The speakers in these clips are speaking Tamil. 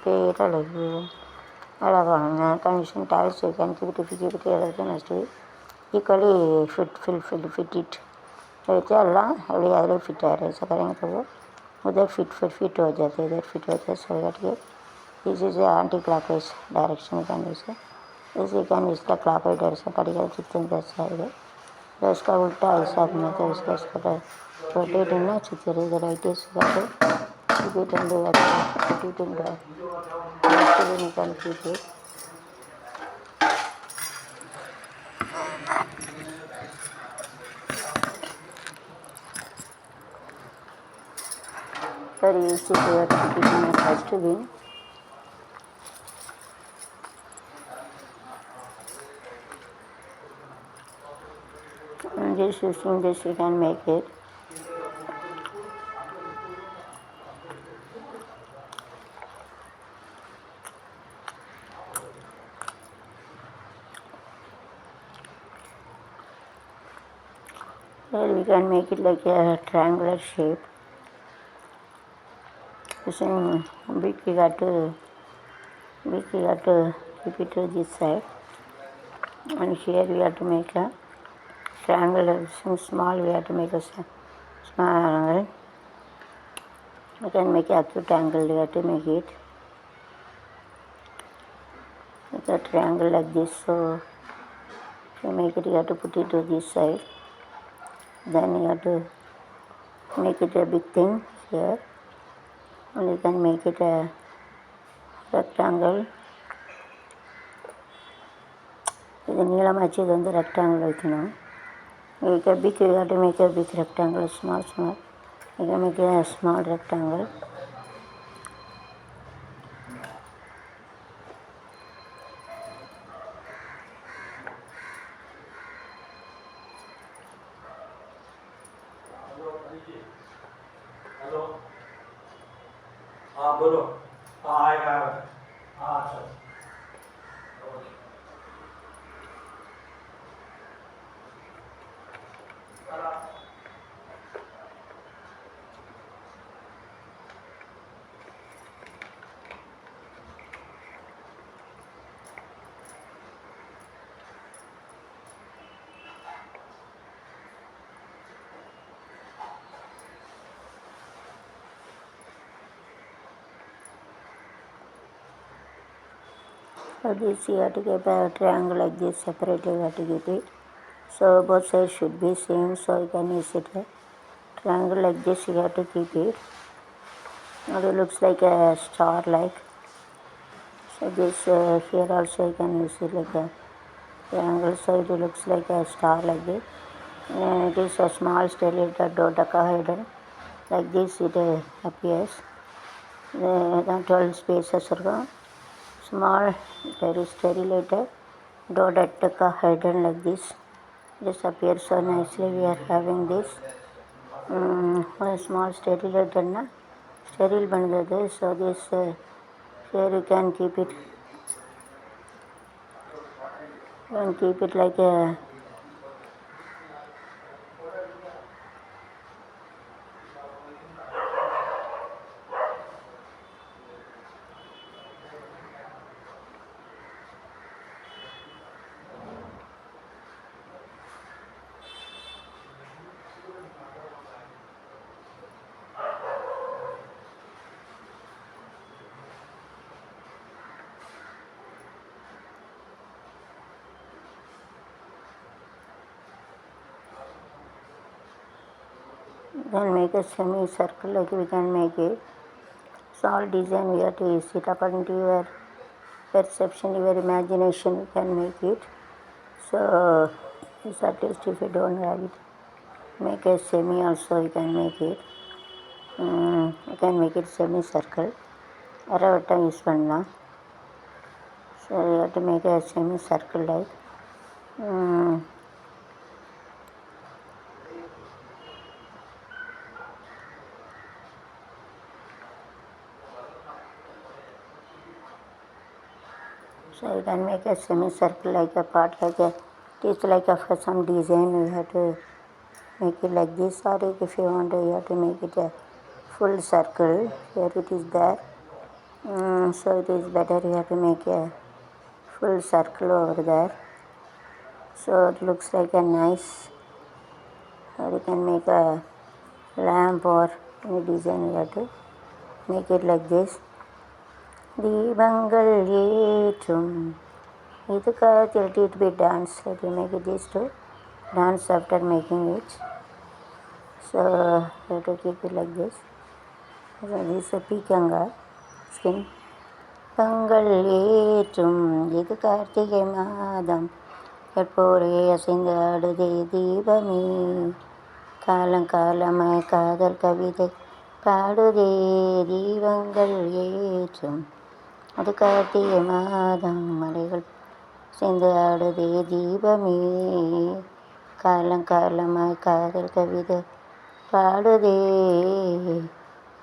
create condition tiles, you can keep it everything has to be equally fit it. वैसे अल्लाह अभी आगे फिट आ रहे ऐसा करेंगे तो वो उधर फिट हो जाते हैं, इधर फिट हो जाते सो दैट ये this is anti clockwise direction can use this you can use the clockwise direction करेगा चित्तन जैसा है तो इसका उल्टा हिसाब में तो इसका रोटेट ना चित्तर इधर राइट इसका रिपीट एंड रिपीट एंड निकाल कीजिए Very easy to repeating the first being and just using this you can make it here we can make it like a triangular shape using big we got to keep it to this side and here we have to make a triangle small we have to make a small angle we can make a acute angle we have to make it with a triangle like this so to make it you have to put it to this side then you have to make it a big thing here and you can make it a rectangle இது நீளமாச்சு இது வந்து ரெக்டாங்கிள் வைக்கணும் make a big you have to make a big rectangle small you can make a small rectangle hello हाँ बोलो हाँ आएगा हाँ अच्छा So this you have to get a triangle like this separately you have to get it so both sides should be same so you can use it a triangle like this you have to keep it and it looks like a star like so this here also you can use it like a triangle so it looks like a star like this and it is a small stellar dodecahedron like this it appears then 12 spaces இருக்கும் small there is stereolated dodecahedron like this appears so nicely we are having this one small stereolated na sterile பண்ணுறது so this here you can keep it like a then make a semicircle like we can make it so all design we have to use it according to your perception your imagination you can make it so it's at least if you don't have it make a semi also you can make it you can make it semicircle அரை வட்டம் யூஸ் பண்ணலாம் so you have to make a semicircle like so you can make a semicircle like a part like a it is like a for some design you have to make it like this or if you want to you have to make it a full circle here it is there So it is better you have to make a full circle over there. So it looks like a nice, or you can make a lamp or any design you have to make it like this. Deepangal Yetrum. It will be dance. Let me make it this to dance after making it. So you have to keep it like this. So this is a peekanga skin. பங்கள் ஏற்றும் இது கார்த்திகை மாதம் எப்போரே அசைந்து ஆடுதே தீபமே காலங்காலமாய் காதல் கவிதை பாடுதே தீபங்கள் ஏற்றும் அது கார்த்திகை மாதம் மலைகள் சேர்ந்து ஆடுதே தீபமே காலங்காலமாய் காதல் கவிதை பாடுதே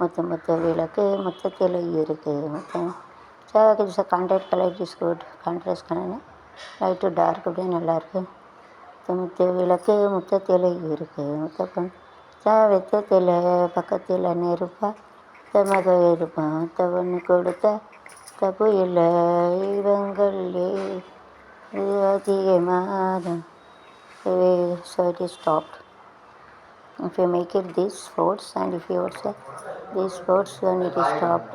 முத்த முத்த விளக்கு முத்தத்தில் இருக்கு முத்தம் contract colour is good contrast colour light dark அப்படியே நல்லாயிருக்கு முத்த விளக்கு முத்தத்தில் இருக்கு முத்தப்பம் வெத்தத்தில் பக்கத்தில் நெருப்பா மக இருப்பான் தவன்னு கொடுத்தா தப்பு இல்லை இவங்களே அதிக மாதம் so it is stopped. If you make it this force and if you also this force then it is stopped.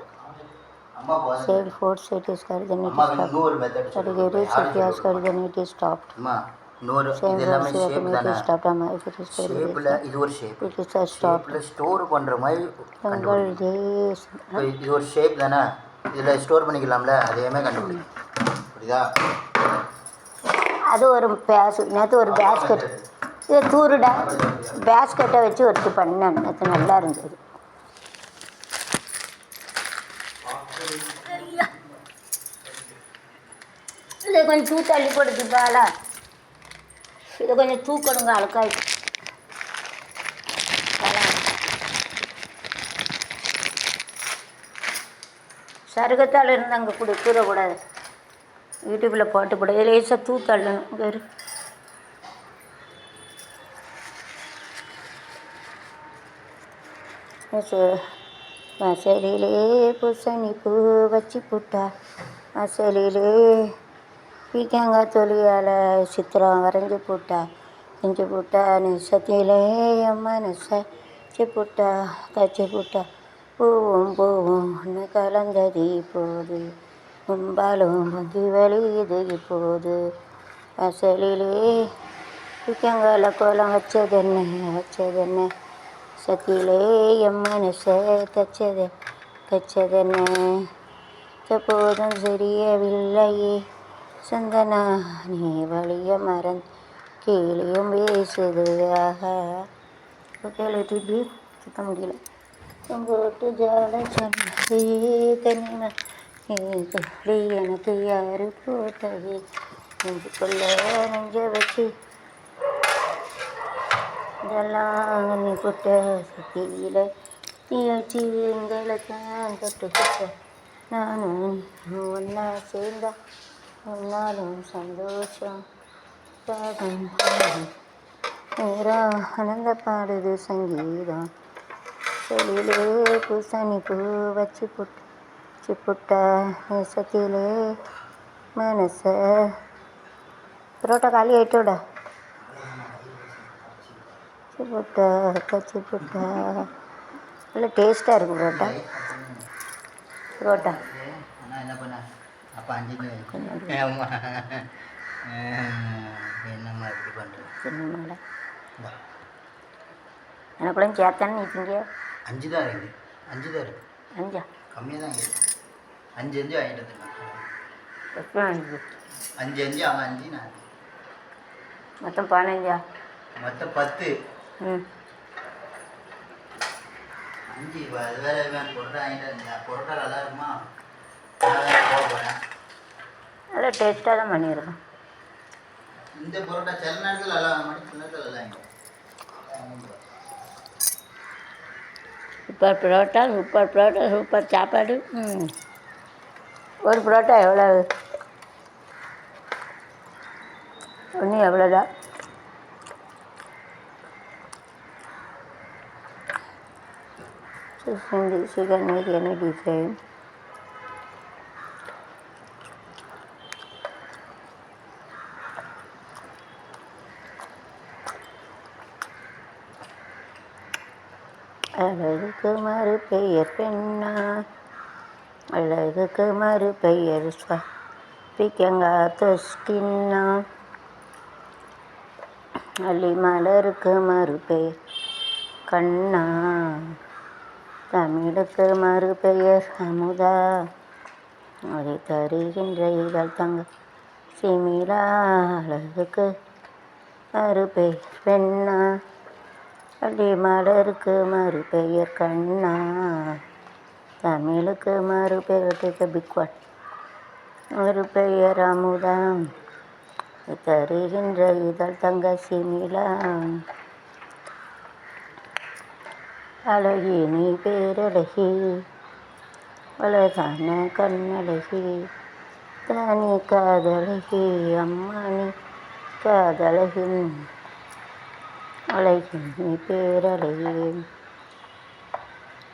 Same force it is carried then it is stopped. But if it is if you ask carried then it is stopped. Same force you have to make it stopped. If it is ஷேப்ல இது ஒரு shape it is a stopped. ஷேப்ல ஸ்டோர் பண்ற மாதிரி உங்கள் தேஸ் இது ஒரு ஷேப் தானே இதில் ஸ்டோர் பண்ணிக்கலாம்ல அதேமே கண்டுபிடி புரியுதா அது ஒரு நேற்று ஒரு பேஸ்கெட் இது தூருடா பேஸ்கெட்டை வச்சு ஒருத்தி பண்ணேன் நேற்று நல்லா இருந்தது இதை கொஞ்சம் தூ தள்ளி கொடுத்துப்பாளா இதை கொஞ்சம் தூக்கணுங்க அழுக்காயிட்டு சருகத்தால் இருந்து அங்கே கூடக்கூடாது யூடியூப்பில் போட்டு கூட லேசாக தள்ளணும் வேறு மசலிலே பூசணி பூ வச்சு புட்டா மசலிலே பீக்கங்காய் தொலியால் சித்திரம் வரைஞ்சி போட்டா செஞ்சு போட்டா நெசத்திலே மனசு போட்டா தச்சு போட்டா பூவும் பூவும் கலந்தது இப்போது கும்பாலும் பொங்கி வழியுது இப்போது அசலிலே பீக்கங்கால கோலம் வச்சதென்ன சத்தியிலே என் மனசை தச்சதென்ன போதும் தெரியவில்லையே சந்தனா நீ வழிய மறந்து கீழியும் பேசுது ஆஹா கேள்வி சுத்த முடியல போட்டு ஜால சொன்னதே தனிமா நீ எனக்கு யாரு போட்டது நெஞ்சுக்குள்ள நெஞ்ச வச்சு இதெல்லாம் நீ போட்ட சத்தியில நீ வச்சு எங்களை தான் தொட்டு நானும் ஒன்றா சேர்ந்தா ஒன்னாலும் சந்தோஷம் நேரம் ஆனந்த பாடுது சங்கீதம் செடியிலே பூசணி பூ வச்சு புட்டா நேசத்திலே மனச புரோட்டா காலி ஆயிட்டோட புட்டா கச்சி புட்டா நல்லா டேஸ்ட்டாக இருக்கும் புரோட்டா என்ன பண்ண அப்போ 5 என்னம்மா இப்படி பண்ணுறது சின்னமாடா எனக்குள்ள சேர்த்தானே நீ திங்க 5 தான் இருக்குது 5 தான் இருக்குது 5 கம்மியாக தான் இருக்குது 5 வாங்கிட்டு எப்போ 5 அவன் 5 நான் மொத்தம் 15 மொத்தம் 10 ம் 5 அது வேறு பொருட்டா வாங்கிட்டு பொருட்டா நல்லா இருக்குமா போக போகிறேன் நல்லா டேஸ்ட்டாக தான் பண்ணியிருக்கோம் இந்த பொருட்டா சில நேரத்தில் நல்லா வாங்க மாட்டேன் சில நேரத்தில் நல்லா வாங்கிடும் சூப்பர் சாப்பாடு ஒரு புரோட்டா எவ்வளோ ஒன்று எவ்வளோதான் chicken with any design அழகுக்கு மறுபெயர் பெண்ணா, அழகுக்கு மறுபெயர் ஸ்கின்னா, அள்ளி மலருக்கு மறுபெயர் கண்ணா, தமிழுக்கு மறுபெயர் அமுதா, அதை தருகின்ற இதழ் தங்க சிமிழா, அழகுக்கு மறுபெயர் பெண்ணா, அள்ளி மலருக்கு மறுபெயர் கண்ணா, தமிழுக்கு மறுபெயர் பிக்வாட் மறுபெயர் அமுதா, தருகின்ற இதழ் தங்க சிமிழா, அழகி நீ பேரழகி, அழகான கண்ணழகி, தானி காதழகி, அம்மா நீ காதழகி, அழகி நீ பேரழகி,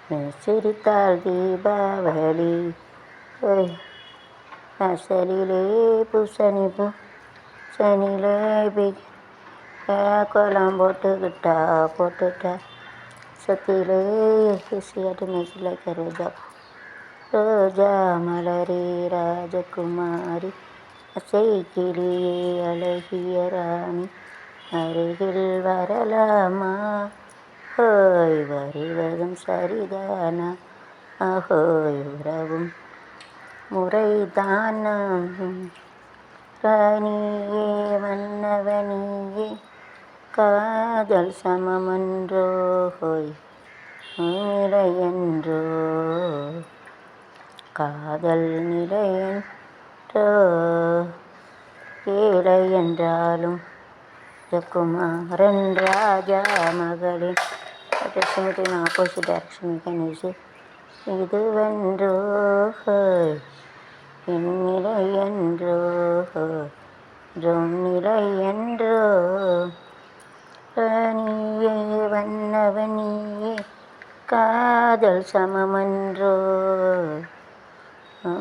நீ சிரித்தால் தீபாவளி, அசலிலே பூசணி பூசணிலே கோலம் போட்டுக்கிட்டா சத்திலே சியாட்டு மேய்ச்சில ரோஜா மலரே ராஜகுமாரி, அசை கிளியே அழகிய ராணி, அருகில் வரலாமா, ஹோய் வருவதும் சரிதானா, அஹோய் உறவும் முறைதானா, ராணியே மன்னவனியே காதல் சமமன்றோ, ஹோய் நிலையன்றோ, காதல் நிலையன்றோ, ஏழை என்றாலும் குமாரன் ராஜா மகளின் ஆப்போசிட் டைரக்ஷன் கணேசு இதுவென்றோ, என் நிலையன்றோ, நிலையன்றோ, ராணியே வண்ணவனியே காதல் சமமன்றோ,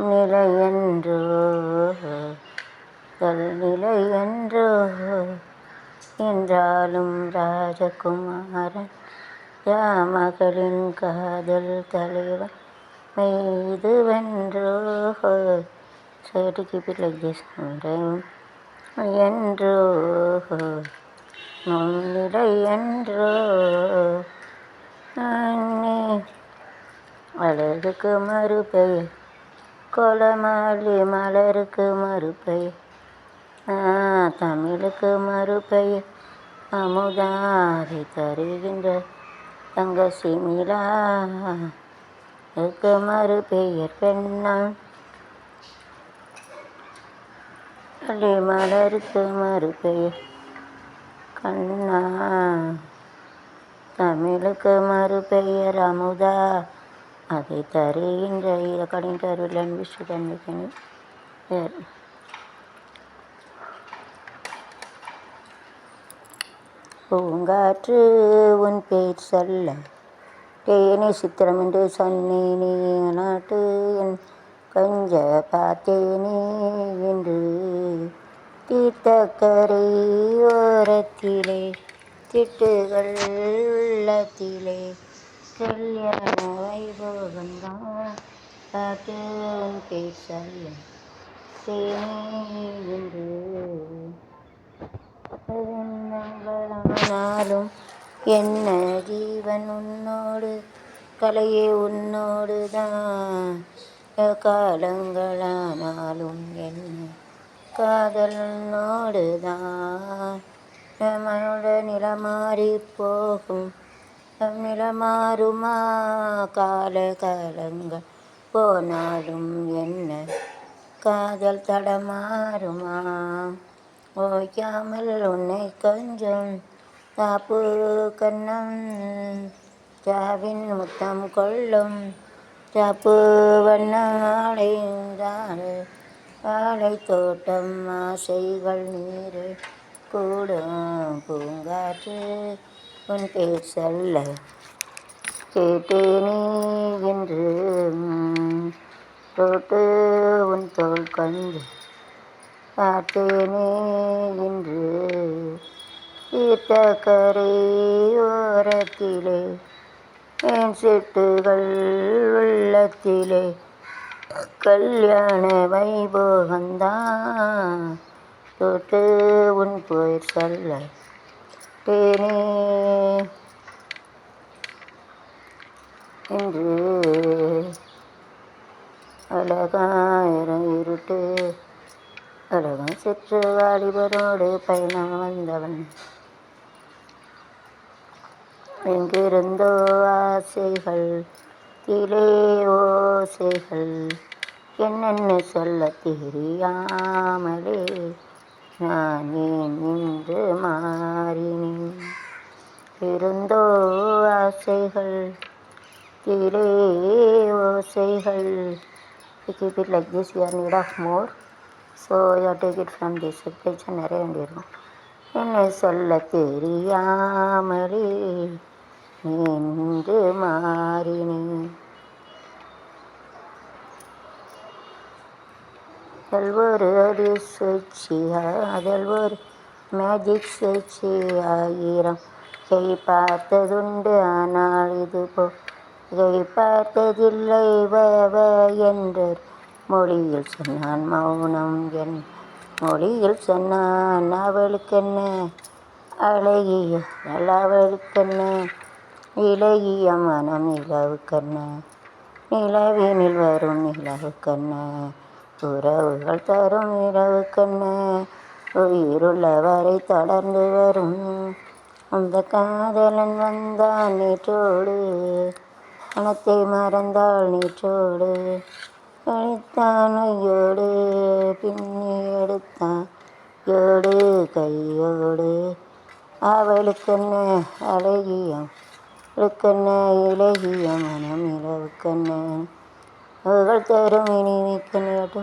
நிலையன்றோ, நிலையன்றோ, என்றாலும் ராஜகுமாரன் மகளின் காதல் தலைவன் இதுவென்றோ, so to keep it like this என்றோ, நிலை என்றோ, அழகுக்கு மறுபெயர் கோலமாலி, மலருக்கு மறுபெயர் தமிழுக்கு மறுபெயர் அமுதா, அதை தருகின்ற தங்க சிமிழா, அதுக்கு மறுபெயர் பெண்ணா, அள்ளி மலருக்கு மறுபெயர் கண்ணா, தமிழுக்கு மறுபெயர் அமுதா, அதை தருகின்ற according to our language you can make any பூங்காற்று உன் பேர் சொல்ல தேனி சித்திரம் என்று சொன்னேனே, நாட்டு என் கொஞ்ச பார்த்தேனே என்று தீர்த்தக்கரை ஓரத்திலே திட்டுகள் உள்ளத்திலே கல்யாண வைபோகந்தான், காற்று உன் பேர் சொல்ல தேனே என்று ஆனாலும் என்ன ஜீவன் உன்னோடு, கலையே உன்னோடு தான், காலங்களானாலும் என்ன காதல் உன்னோடு தான், நம்மளோட நிலமாறி போகும் நிலமாறுமா, கால காலங்கள் போனாலும் என்ன காதல் தடமாறுமா, ஓய்க்காமல் உன்னை கொஞ்சம் தாப்பு கண்ணம் ஜாவின் முத்தம் கொள்ளும், தாப்பு வண்ணாடை வாழை தோட்டம் ஆசைகள் நீர் கூடும், பூங்காற்று உன் பேர் சொல்ல கேட்டேனே என்று தோட்டு உன் தோள் கண்டு பார்த்தேனே என்று தீர்த்தக்கரை ஓரத்திலே என் சிட்டுகள் உள்ளத்திலே கல்யாண வைபோகந்தான் தொட்டு உன் போய் சொல்ல தேனே என்று அழகாயிரம் இருட்டு அழகம் சிற்று வாலிபரோடு பயணம் வந்தவன் எங்கிருந்தோ ஆசைகள் திலே ஓசைகள் என்னென்ன சொல்ல தெரியாமலே நான் ஏன் இன்று மாறினேன் இருந்தோ ஆசைகள் திலே ஓசைகள். You keep it like this, you are need of more, so you have to take it from this page நிறைய வேண்டியிருக்கும். என்னை சொல்ல தெரியாமலே நின்று மாறினேன் அதில் ஒரு அதிர்ச்சியா அதில் ஒரு மேஜிக் சுவிட்சி ஆயிரம் கை பார்த்ததுண்டு ஆனால் இது கை பார்த்ததில்லை என்ற மொழியில் சொன்னான் மௌனம் என் மொழியில் சொன்னான் அவளுக்கென்ன அழகிய அவளுக்கென்ன இலகிய மனம் நிலவுக்கென்ன நிலவினில் வரும் நிலவுக்கென்ன உறவுகள் தரும் நிலவுக்கென்ன உயிருள்ளவரை தொடர்ந்து வரும் அந்த காதலன் வந்தான் நேற்றோடு மனத்தை மறந்தாள் நேற்றோடு கழித்தான் ஐயோடு பின்னி எடுத்தான் யோடு கையோடு அவளுக்கென்ன அழகியம் அவளுக்கென்ன இலகிய மனம் நிலவுக்கென்ன அவள் தரும் இனிமைக்கு நேற்று